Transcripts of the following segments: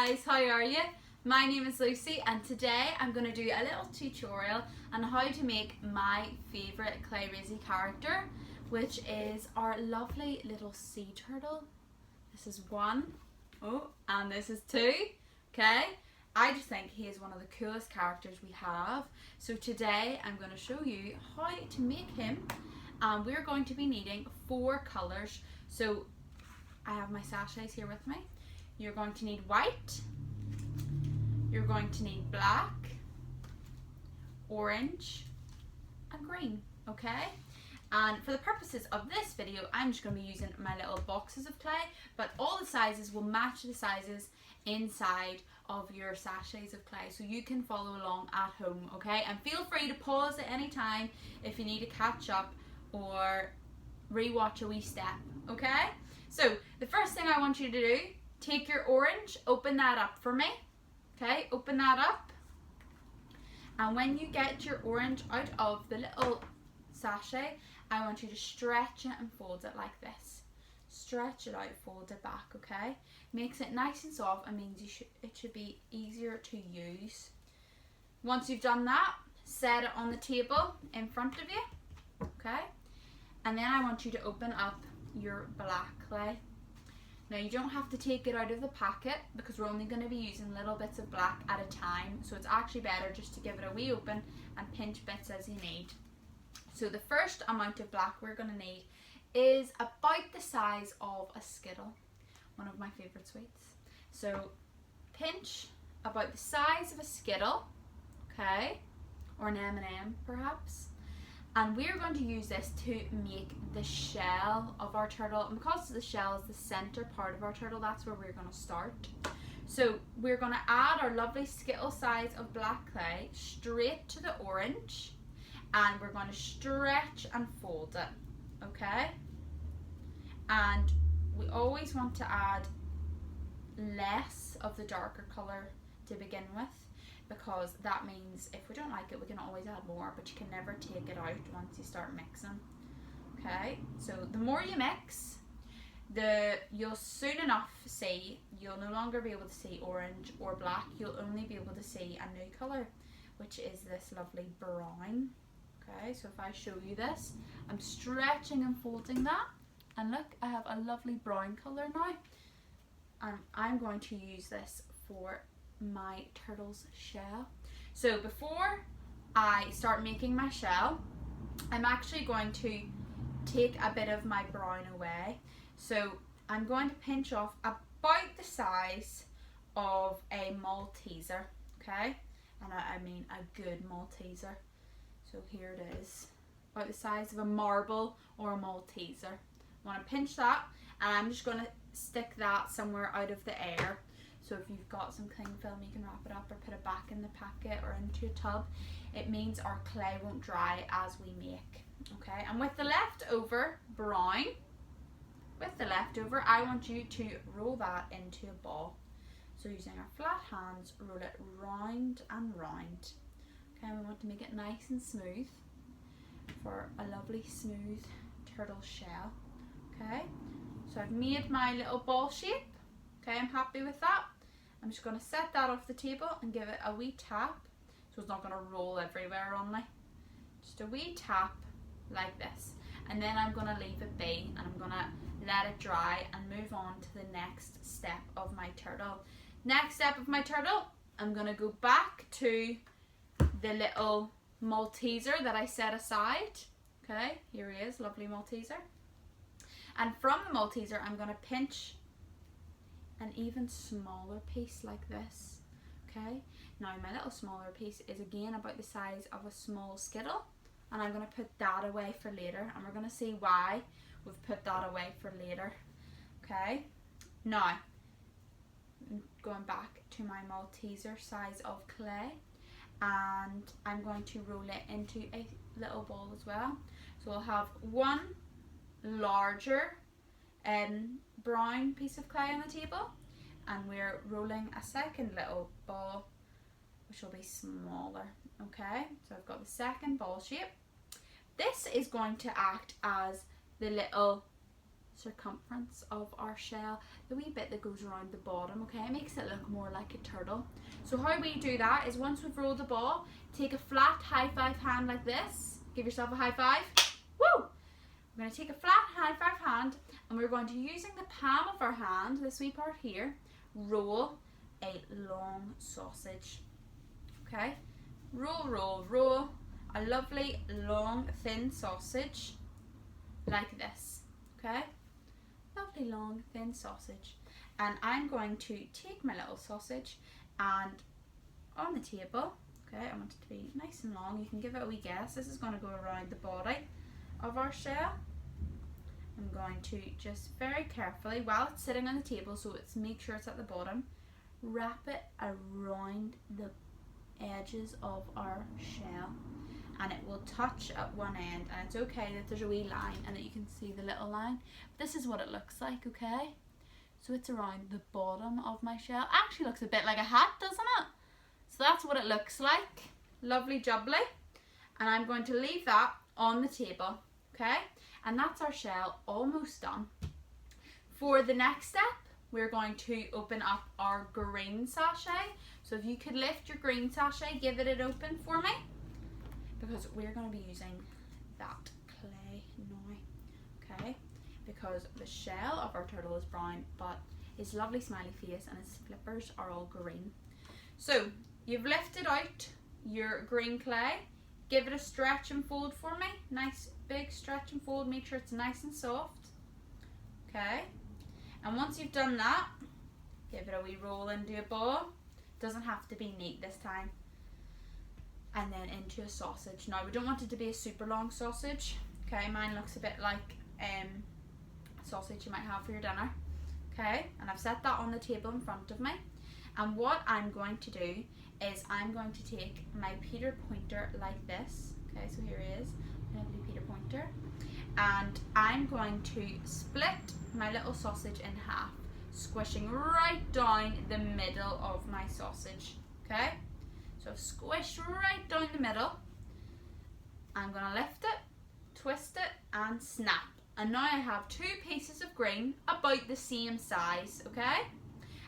guys, how are you? My name is Lucy and today I'm going to do a little tutorial on how to make my favourite Clayrazy character, which is our lovely little sea turtle. This is one, and this is two, okay? I just think he is one of the coolest characters we have. So today I'm going to show you how to make him. We're going to be needing 4 colours. So I have my sachets here with me. You're going to need white, you're going to need black, orange and green, okay? And for the purposes of this video, I'm just going to be using my little boxes of clay, but all the sizes will match the sizes inside of your sachets of clay, so you can follow along at home, okay? And feel free to pause at any time if you need to catch up or re-watch a wee step, okay? So the first thing I want you to do, take your orange, open that up for me, okay? Open that up, and when you get your orange out of the little sachet, I want you to stretch it and fold it like this. Stretch it out, fold it back, okay? Makes it nice and soft and means it should be easier to use. Once you've done that, set it on the table in front of you, okay? And then I want you to open up your black clay. Now you don't have to take it out of the packet because we're only going to be using little bits of black at a time, so it's actually better just to give it a wee open and pinch bits as you need. So the first amount of black we're going to need is about the size of a Skittle, one of my favourite sweets. So pinch about the size of a Skittle, okay, or an M&M perhaps. And we're going to use this to make the shell of our turtle. And because the shell is the center part of our turtle, that's where we're going to start. So we're going to add our lovely Skittle size of black clay straight to the orange. And we're going to stretch and fold it, okay? And we always want to add less of the darker colour to begin with, because that means if we don't like it, we can always add more, but you can never take it out once you start mixing. Okay, so the more you mix, you'll soon enough see, you'll no longer be able to see orange or black, you'll only be able to see a new colour, which is this lovely brown. Okay, so if I show you this, I'm stretching and folding that, and look, I have a lovely brown colour now, and I'm going to use this for my turtle's shell. So before I start making my shell, I'm actually going to take a bit of my brown away. So I'm going to pinch off about the size of a Malteser, okay? And I mean a good Malteser. So here it is, about the size of a marble or a Malteser. I want to pinch that, and I'm just going to stick that somewhere out of the air. So if you've got some cling film, you can wrap it up or put it back in the packet or into a tub. It means our clay won't dry as we make. Okay, and with the leftover brown, I want you to roll that into a ball. So using our flat hands, roll it round and round. Okay, we want to make it nice and smooth for a lovely smooth turtle shell. Okay, so I've made my little ball shape. Okay, I'm happy with that. I'm just going to set that off the table and give it a wee tap, so it's not going to roll everywhere on me. Just a wee tap like this, and then I'm going to leave it be, and I'm going to let it dry and move on to the next step of my turtle. Next step of my turtle, I'm going to go back to the little Malteser that I set aside. Okay, here he is, lovely Malteser. And from the Malteser, I'm going to pinch an even smaller piece like this. Okay, now my little smaller piece is again about the size of a small Skittle, and I'm going to put that away for later, and we're going to see why we've put that away for later. Okay, now going back to my Malteser size of clay, and I'm going to roll it into a little ball as well. So we'll have one larger brown piece of clay on the table, and we're rolling a second little ball which will be smaller. Okay, so I've got the second ball shape. This is going to act as the little circumference of our shell, the wee bit that goes around the bottom, okay? It makes it look more like a turtle. So how we do that is once we've rolled the ball, take a flat high five hand like this. Give yourself a high five. Woo! We're going to take a flat high five hand and we're going to, using the palm of our hand, this wee part here, roll a long sausage. Okay? Roll, roll, roll. A lovely long thin sausage like this. Okay? Lovely long thin sausage. And I'm going to take my little sausage and on the table, okay, I want it to be nice and long. You can give it a wee guess. This is going to go around the body of our shell. I'm going to just very carefully, while it's sitting on the table, so it's make sure it's at the bottom, wrap it around the edges of our shell, and it will touch at one end, and it's okay that there's a wee line and that you can see the little line. But this is what it looks like, okay? So it's around the bottom of my shell. Actually looks a bit like a hat, doesn't it? So that's what it looks like. Lovely jubbly. And I'm going to leave that on the table, okay? And that's our shell almost done. For the next step, we're going to open up our green sachet. So if you could lift your green sachet, give it an open for me, because we're going to be using that clay now, okay? Because the shell of our turtle is brown, but his lovely smiley face and his flippers are all green. So you've lifted out your green clay. Give it a stretch and fold for me. Nice big stretch and fold. Make sure it's nice and soft. Okay. And once you've done that, give it a wee roll into a ball. Doesn't have to be neat this time. And then into a sausage. Now we don't want it to be a super long sausage. Okay, mine looks a bit like sausage you might have for your dinner. Okay, and I've set that on the table in front of me. And what I'm going to do is I'm going to take my Peter Pointer like this. Okay, so here he is, lovely Peter Pointer. And I'm going to split my little sausage in half, squishing right down the middle of my sausage. Okay, so squish right down the middle. I'm going to lift it, twist it, and snap. And now I have two pieces of green about the same size, okay?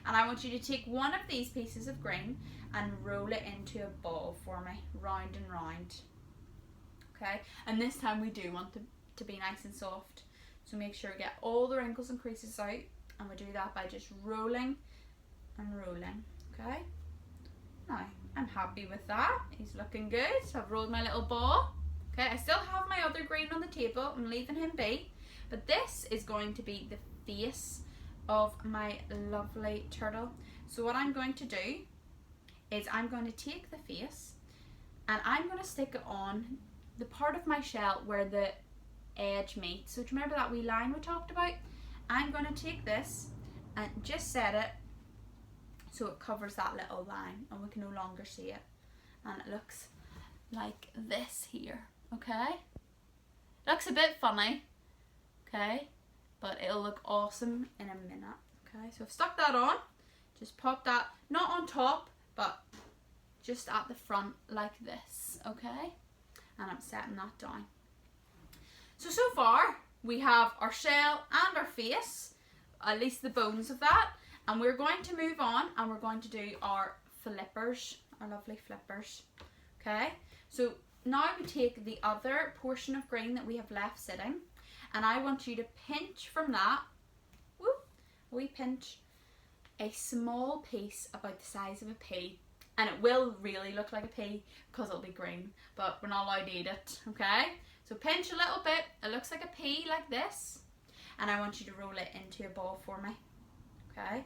And I want you to take one of these pieces of green and roll it into a ball for me, round and round. Okay, and this time we do want to be nice and soft. So make sure you get all the wrinkles and creases out, and we do that by just rolling and rolling, okay? Now, I'm happy with that. He's looking good. So I've rolled my little ball. Okay, I still have my other green on the table. I'm leaving him be. But this is going to be the face of my lovely turtle. So what I'm going to do is I'm going to take the face and I'm going to stick it on the part of my shell where the edge meets. So do you remember that wee line we talked about? I'm going to take this and just set it so it covers that little line and we can no longer see it. And it looks like this here, okay? Looks a bit funny, okay? But it'll look awesome in a minute, okay? So I've stuck that on. Just pop that, not on top, but just at the front like this, okay? And I'm setting that down. So far, we have our shell and our face, at least the bones of that. And we're going to move on and we're going to do our flippers, our lovely flippers, okay? So now we take the other portion of green that we have left sitting, and I want you to pinch from that, whoop, we pinch a small piece about the size of a pea. And it will really look like a pea because it'll be green, but we're not allowed to eat it, okay? So pinch a little bit, it looks like a pea like this, and I want you to roll it into a ball for me, okay?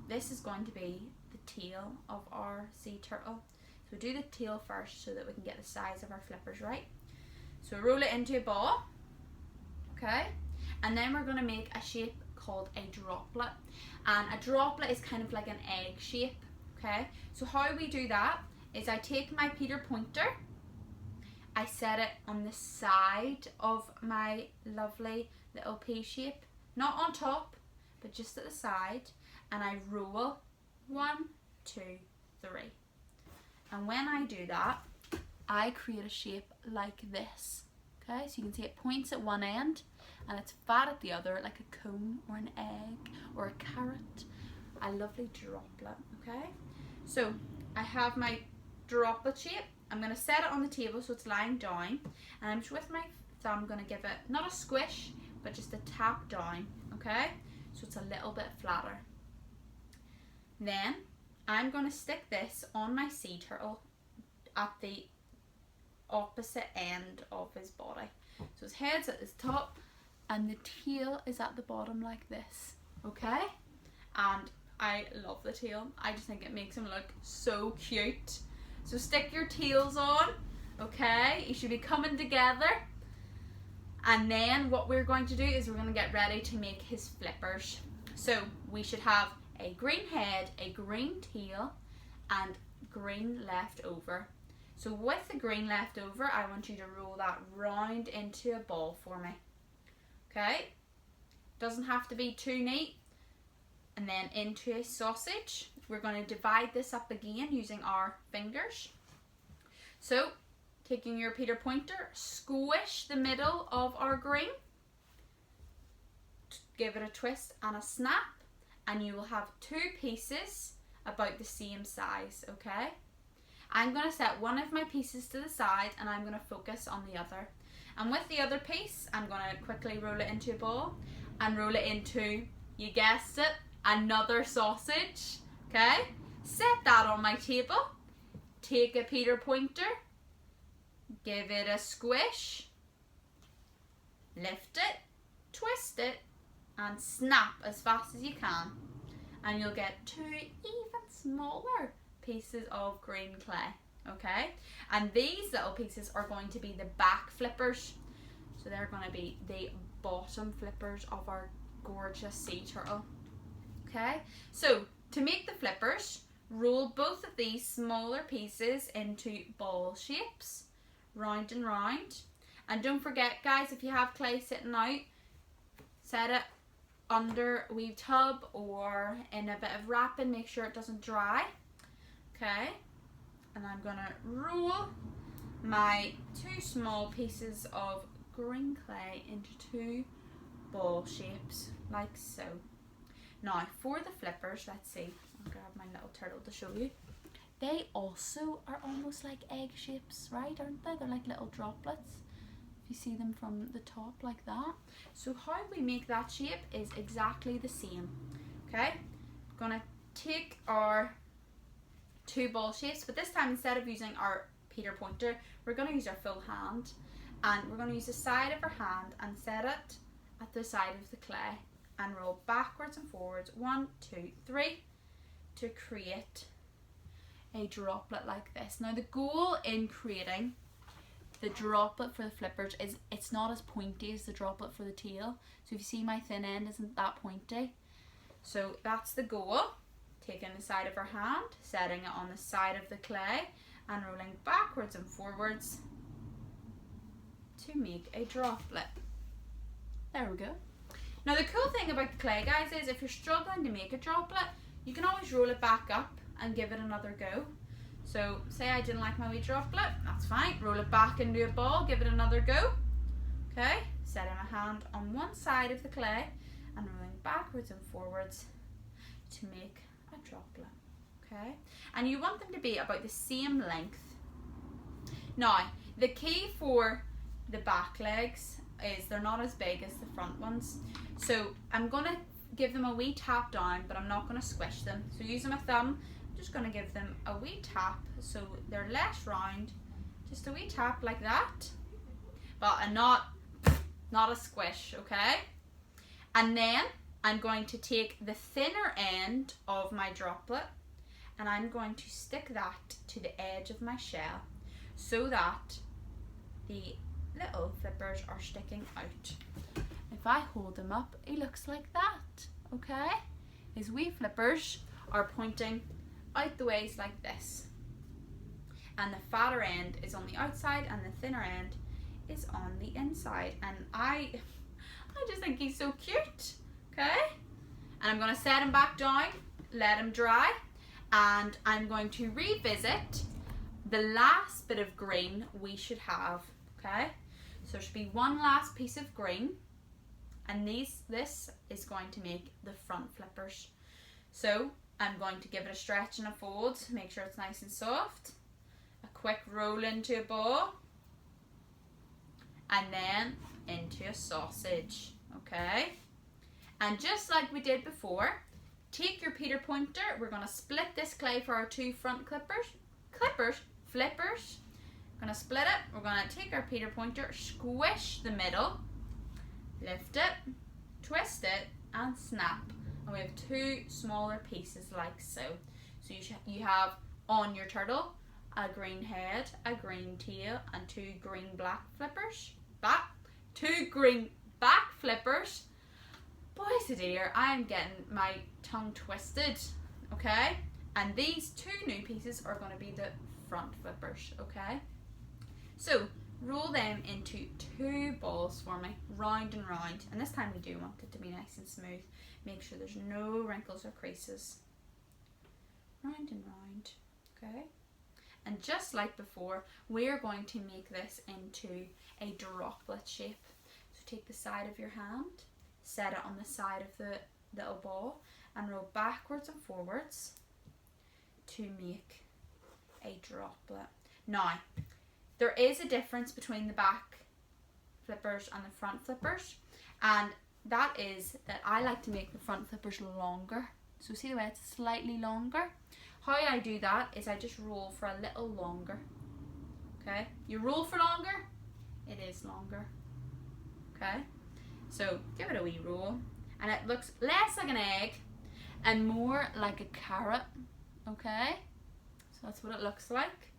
This is going to be the tail of our sea turtle. So do the tail first so that we can get the size of our flippers right. So roll it into a ball, okay? And then we're going to make a shape called a droplet. And a droplet is kind of like an egg shape, okay? So how we do that is I take my Peter Pointer, I set it on the side of my lovely little pea shape, not on top, but just at the side, and I roll 1, 2, 3. And when I do that, I create a shape like this, okay? So you can see it points at one end and it's fat at the other, like a cone or an egg or a carrot. A lovely droplet, okay? So I have my droplet shape. I'm going to set it on the table so it's lying down, and I'm just with my thumb going to give it not a squish but just a tap down, okay? So it's a little bit flatter. Then I'm going to stick this on my sea turtle at the opposite end of his body. So his head's at his top and the tail is at the bottom like this, okay? And I love the tail. I just think it makes him look so cute. So stick your tails on, okay? You should be coming together. And then what we're going to do is we're going to get ready to make his flippers. So we should have a green head, a green tail, and green left over. So with the green left over, I want you to roll that round into a ball for me. Okay? Doesn't have to be too neat. And then into a sausage. We're going to divide this up again using our fingers. So, taking your Peter Pointer, squish the middle of our green. Give it a twist and a snap. And you will have two pieces about the same size, okay? I'm going to set one of my pieces to the side and I'm going to focus on the other. And with the other piece, I'm going to quickly roll it into a ball and roll it into, you guessed it, another sausage, okay? Set that on my table. Take a Peter Pointer, give it a squish, lift it, twist it, and snap as fast as you can. And you'll get two even smaller pieces of green clay, okay? And these little pieces are going to be the back flippers. So they're going to be the bottom flippers of our gorgeous sea turtle, okay? So to make the flippers, roll both of these smaller pieces into ball shapes, round and round. And don't forget, guys, if you have clay sitting out, set it under a wee tub or in a bit of wrapping, make sure it doesn't dry. Okay, and I'm gonna roll my two small pieces of green clay into two ball shapes, like so. Now for the flippers, let's see, I'll grab my little turtle to show you. They also are almost like egg shapes, right, aren't they? They're like little droplets. If you see them from the top like that. So how we make that shape is exactly the same, okay? I'm gonna take our two ball shapes, but this time instead of using our Peter Pointer, we're going to use our full hand, and we're going to use the side of our hand and set it at the side of the clay and roll backwards and forwards 1, 2, 3 to create a droplet like this. Now the goal in creating the droplet for the flippers is it's not as pointy as the droplet for the tail. So if you see my thin end isn't that pointy. So that's the goal. Taking the side of our hand, setting it on the side of the clay and rolling backwards and forwards to make a droplet. There we go. Now the cool thing about the clay, guys, is if you're struggling to make a droplet, you can always roll it back up and give it another go. So say I didn't like my wee droplet, that's fine. Roll it back into a ball, give it another go. Okay, setting my hand on one side of the clay and rolling backwards and forwards to make a droplet, okay? And you want them to be about the same length. Now, the key for the back legs is they're not as big as the front ones. So I'm gonna give them a wee tap down, but I'm not gonna squish them. So using my thumb, I'm just gonna give them a wee tap so they're less round. Just a wee tap like that, but not a squish, okay? And then I'm going to take the thinner end of my droplet and I'm going to stick that to the edge of my shell so that the little flippers are sticking out. If I hold him up, he looks like that, okay? His wee flippers are pointing out the ways like this. And the fatter end is on the outside and the thinner end is on the inside. And I just think he's so cute. Okay, and I'm going to set him back down, let him dry, and I'm going to revisit the last bit of green we should have, okay? So there should be one last piece of green, and this is going to make the front flippers. So I'm going to give it a stretch and a fold, make sure it's nice and soft, a quick roll into a ball, and then into a sausage, okay? And just like we did before, take your Peter pointer, we're going to split this clay for our two front flippers. We're going to split it, we're going to take our Peter pointer, squish the middle, lift it, twist it, and snap. And we have two smaller pieces like so. So you have on your turtle a green head, a green tail, and two green black flippers. Two green back flippers. Boys, dear, I am getting my tongue twisted, okay? And these two new pieces are going to be the front flippers, okay? So roll them into two balls for me, round and round. And this time we do want it to be nice and smooth. Make sure there's no wrinkles or creases. Round and round, okay? And just like before, we're going to make this into a droplet shape. So take the side of your hand, set it on the side of the little ball, and roll backwards and forwards to make a droplet. Now, there is a difference between the back flippers and the front flippers, and that is that I like to make the front flippers longer. So see the way it's slightly longer? How I do that is I just roll for a little longer. Okay? You roll for longer, it is longer. Okay? So give it a wee roll. And it looks less like an egg and more like a carrot. Okay? So that's what it looks like.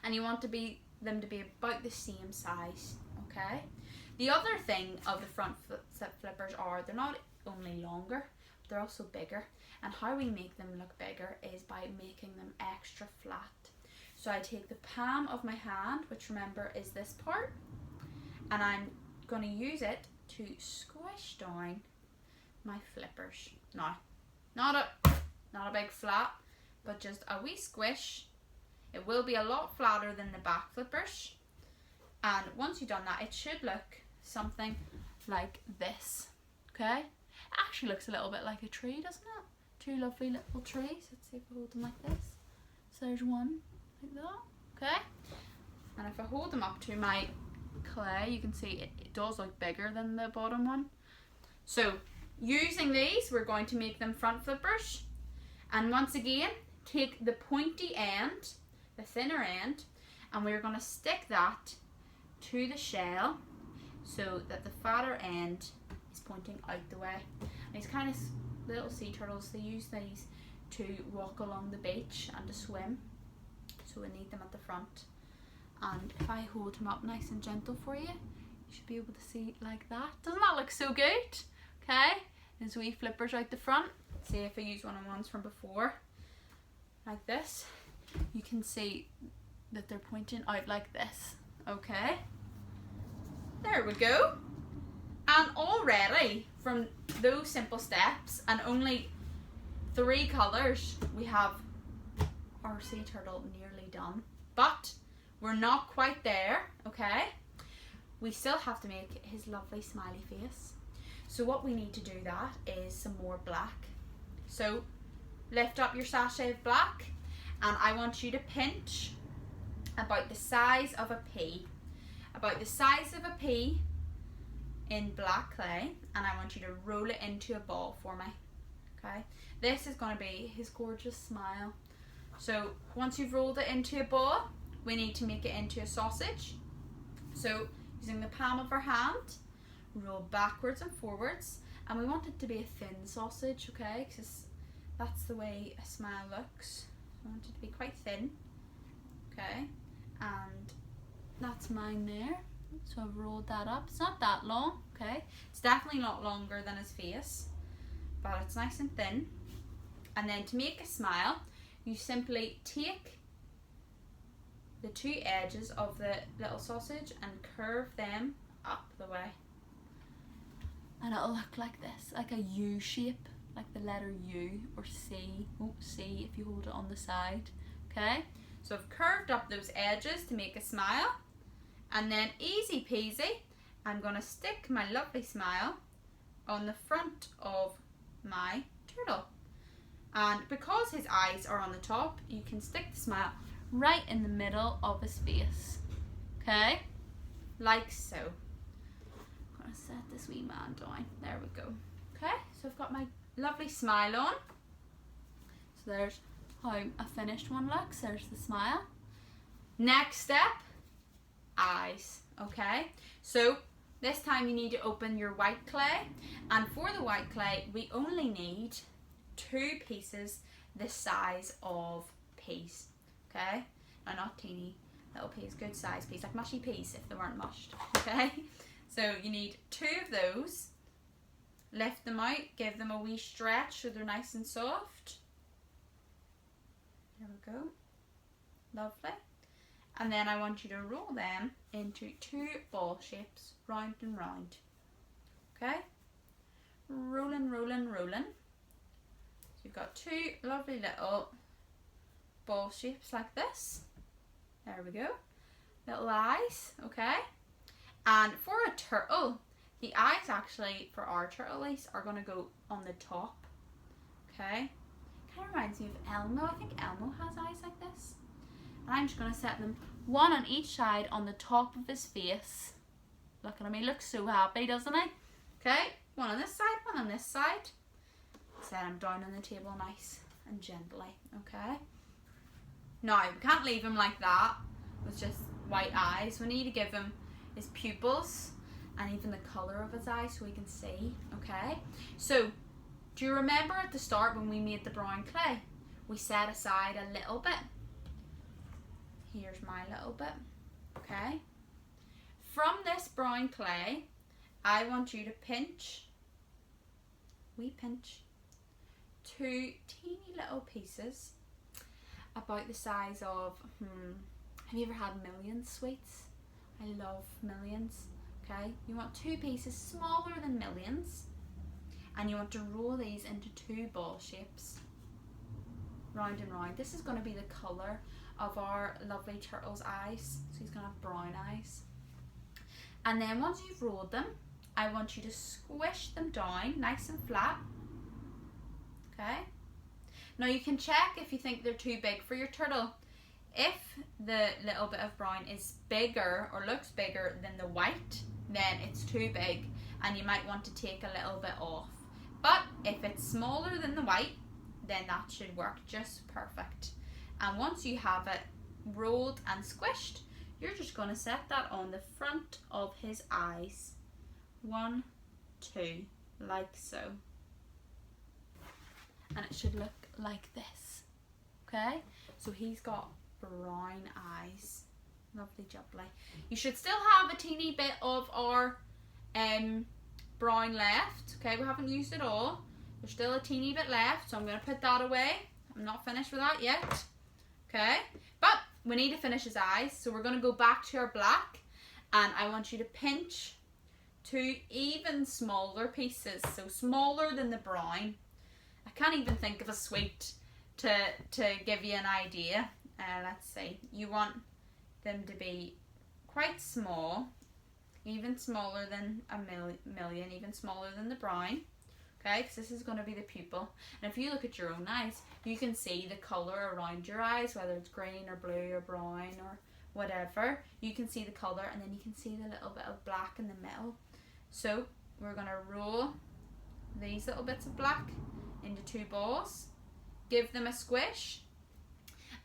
And you want them to be about the same size. Okay? The other thing of the front flippers are they're not only longer, but they're also bigger. And how we make them look bigger is by making them extra flat. So I take the palm of my hand, which remember is this part, and I'm going to use it to squish down my flippers. Now, not a big flap, but just a wee squish. It will be a lot flatter than the back flippers. And once you've done that, it should look something like this. Okay? It actually looks a little bit like a tree, doesn't it? Two lovely little trees. Let's see if I hold them like this. So there's one like that. Okay? And if I hold them up to my clay, you can see it does look bigger than the bottom one. So using these, we're going to make them front flippers. And once again, take the pointy end, the thinner end, and we're going to stick that to the shell so that the fatter end is pointing out the way. And these kind of little sea turtles, they use these to walk along the beach and to swim, so we need them at the front. And if I hold them up nice and gentle for you, you should be able to see like that. Doesn't that look so good? Okay, there's wee flippers out the front. See if I use one of the ones from before, like this, you can see that they're pointing out like this. Okay, there we go. And already from those simple steps and only 3 colours, we have our sea turtle nearly done. But we're not quite there, okay? We still have to make his lovely smiley face. So what we need to do that is some more black. So lift up your sachet of black, and I want you to pinch about the size of a pea. About the size of a pea in black clay, and I want you to roll it into a ball for me. Okay, this is going to be his gorgeous smile. So once you've rolled it into a ball, we need to make it into a sausage. So using the palm of our hand, roll backwards and forwards, and we want it to be a thin sausage, okay, because that's the way a smile looks. I want it to be quite thin, okay, and that's mine there. So I've rolled that up. It's not that long, okay? It's definitely not longer than his face, but it's nice and thin. And then to make a smile, you simply take the 2 edges of the little sausage and curve them up the way. And it'll look like this, like a U shape, like the letter U or C. Oh, C if you hold it on the side, okay? So I've curved up those edges to make a smile. And then easy peasy, I'm going to stick my lovely smile on the front of my turtle. And because his eyes are on the top, you can stick the smile right in the middle of his face. Okay? Like so. I'm going to set this wee man down. There we go. Okay, so I've got my lovely smile on. So there's how a finished one looks. There's the smile. Next step, eyes. Okay, so this time you need to open your white clay, and for the white clay we only need 2 pieces the size of peas. Okay, now not teeny little peas, good size peas, like mushy peas if they weren't mushed. Okay, so you need 2 of those. Lift them out, give them a wee stretch so they're nice and soft. There we go. Lovely. And then I want you to roll them into 2 ball shapes, round and round. Okay? Rolling, rolling, rolling. So you've got 2 lovely little ball shapes like this. There we go. Little eyes, okay? And for a turtle, the eyes actually, for our turtle at least, are going to go on the top. Okay? Kind of reminds me of Elmo. I think Elmo has eyes like this. And I'm just going to set them one on each side on the top of his face. Look at him, he looks so happy, doesn't he? Okay, one on this side, one on this side. Set him down on the table nice and gently, okay? Now, we can't leave him like that with just white eyes. We need to give him his pupils and even the colour of his eyes so we can see, okay? So, do you remember at the start when we made the brown clay? We set aside a little bit. Here's my little bit, okay? From this brown clay, I want you to pinch, wee pinch, 2 teeny little pieces about the size of, have you ever had Millions sweets? I love Millions, okay? You want 2 pieces smaller than Millions, and you want to roll these into 2 ball shapes, round and round. This is going to be the colour of our lovely turtle's eyes, so he's going to have brown eyes. And then once you've rolled them, I want you to squish them down nice and flat, okay? Now you can check if you think they're too big for your turtle. If the little bit of brown is bigger or looks bigger than the white, then it's too big and you might want to take a little bit off. But if it's smaller than the white, then that should work just perfect. And once you have it rolled and squished, you're just going to set that on the front of his eyes. 1, 2, like so. And it should look like this. Okay? So he's got brown eyes. Lovely jubbly. You should still have a teeny bit of our brown left. Okay, we haven't used it all. There's still a teeny bit left, so I'm going to put that away. I'm not finished with that yet. Okay, but we need to finish his eyes, so we're going to go back to our black, and I want you to pinch 2 even smaller pieces, so smaller than the brown. I can't even think of a sweet to give you an idea. Let's see, you want them to be quite small, even smaller than a million, even smaller than the brown. Okay, because this is going to be the pupil. And if you look at your own eyes, you can see the colour around your eyes, whether it's green or blue or brown or whatever. You can see the colour, and then you can see the little bit of black in the middle. So we're going to roll these little bits of black into 2 balls, give them a squish,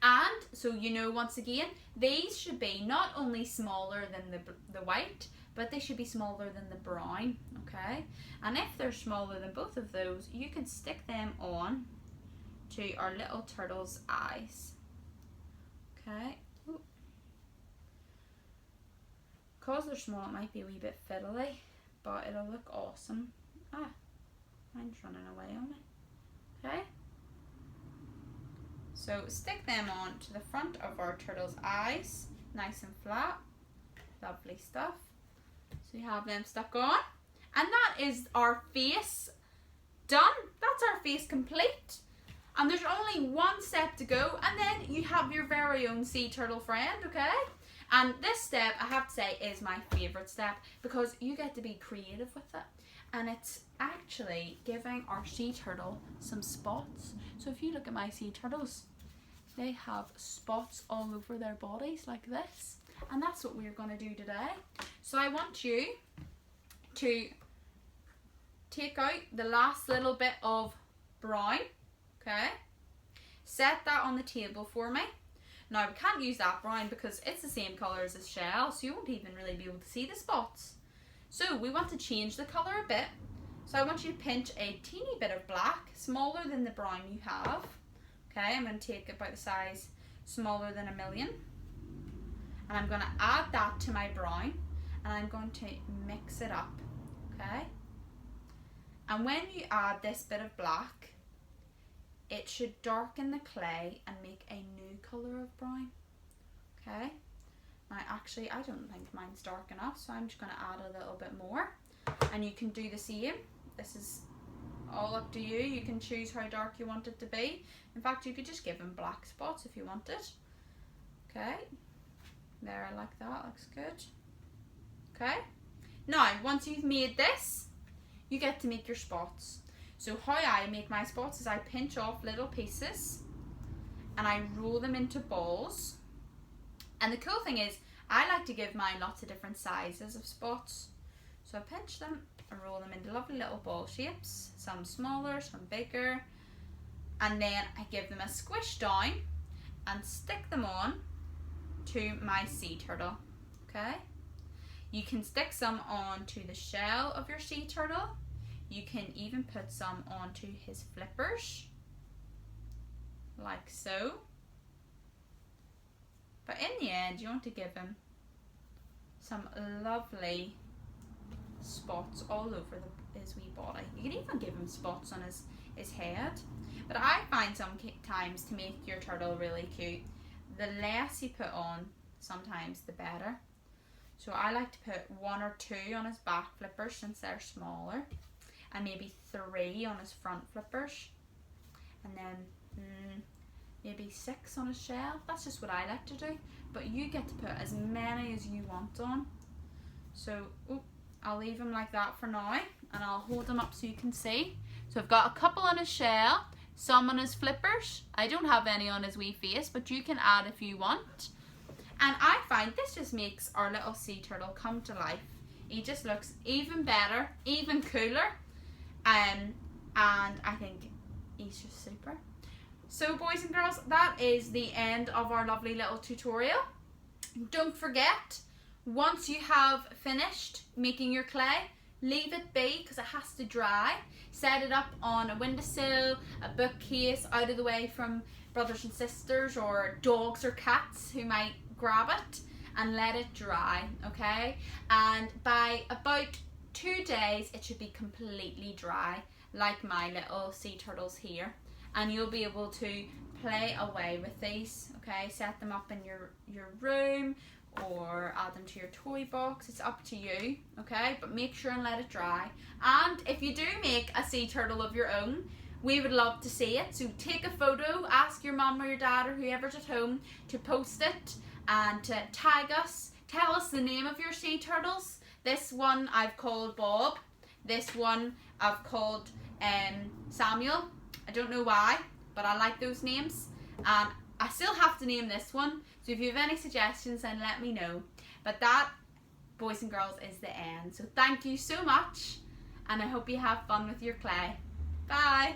and so you know, once again, these should be not only smaller than the white, but they should be smaller than the brown, okay? And if they're smaller than both of those, you can stick them on to our little turtle's eyes, okay? Because they're small, it might be a wee bit fiddly, but it'll look awesome. Mine's running away on me, okay? So stick them on to the front of our turtle's eyes, nice and flat, lovely stuff. So you have them stuck on, and that is our face done. That's our face complete, and there's only one step to go, and then you have your very own sea turtle friend, okay? And this step, I have to say, is my favourite step because you get to be creative with it, and it's actually giving our sea turtle some spots. So if you look at my sea turtles, they have spots all over their bodies like this, and that's what we're going to do today. So I want you to take out the last little bit of brown, okay? Set that on the table for me. Now we can't use that brown because it's the same colour as the shell, so you won't even really be able to see the spots. So we want to change the colour a bit. So I want you to pinch a teeny bit of black, smaller than the brown you have. Okay, I'm going to take about the size smaller than 1,000,000. And I'm going to add that to my brown, and I'm going to mix it up, okay? And when you add this bit of black, it should darken the clay and make a new colour of brown, okay? Now actually I don't think mine's dark enough, so I'm just going to add a little bit more. And you can do the same. This is all up to you. You can choose how dark you want it to be. In fact, you could just give them black spots if you wanted. Okay, there, I like that, looks good. Okay, now once you've made this, you get to make your spots. So how I make my spots is I pinch off little pieces and I roll them into balls. And the cool thing is, I like to give mine lots of different sizes of spots. So I pinch them and roll them into lovely little ball shapes, some smaller, some bigger, and then I give them a squish down and stick them on to my sea turtle, okay? You can stick some onto the shell of your sea turtle. You can even put some onto his flippers, like so. But in the end, you want to give him some lovely spots all over his wee body. You can even give him spots on his head. But I find sometimes to make your turtle really cute, the less you put on, sometimes the better. So I like to put 1 or 2 on his back flippers since they're smaller, and maybe 3 on his front flippers, and then maybe 6 on his shell. That's just what I like to do, but you get to put as many as you want on. So I'll leave him like that for now, and I'll hold him up so you can see. So I've got a couple on his shell, some on his flippers. I don't have any on his wee face, but you can add if you want. And I find this just makes our little sea turtle come to life. He just looks even better, even cooler, and I think he's just super. So boys and girls, that is the end of our lovely little tutorial. Don't forget, once you have finished making your clay, leave it be because it has to dry. Set it up on a windowsill, a bookcase, out of the way from brothers and sisters or dogs or cats who might grab it, and let it dry, okay? And by about 2 days it should be completely dry, like my little sea turtles here, and you'll be able to play away with these, okay? Set them up in your room or add them to your toy box. It's up to you, okay? But make sure and let it dry. And if you do make a sea turtle of your own, we would love to see it. So take a photo, ask your mum or your dad or whoever's at home to post it and to tag us. Tell us the name of your sea turtles. This one I've called Bob. This one I've called Samuel. I don't know why, but I like those names. I still have to name this one. So if you have any suggestions, then let me know. But that, boys and girls, is the end. So thank you so much, and I hope you have fun with your clay. Bye.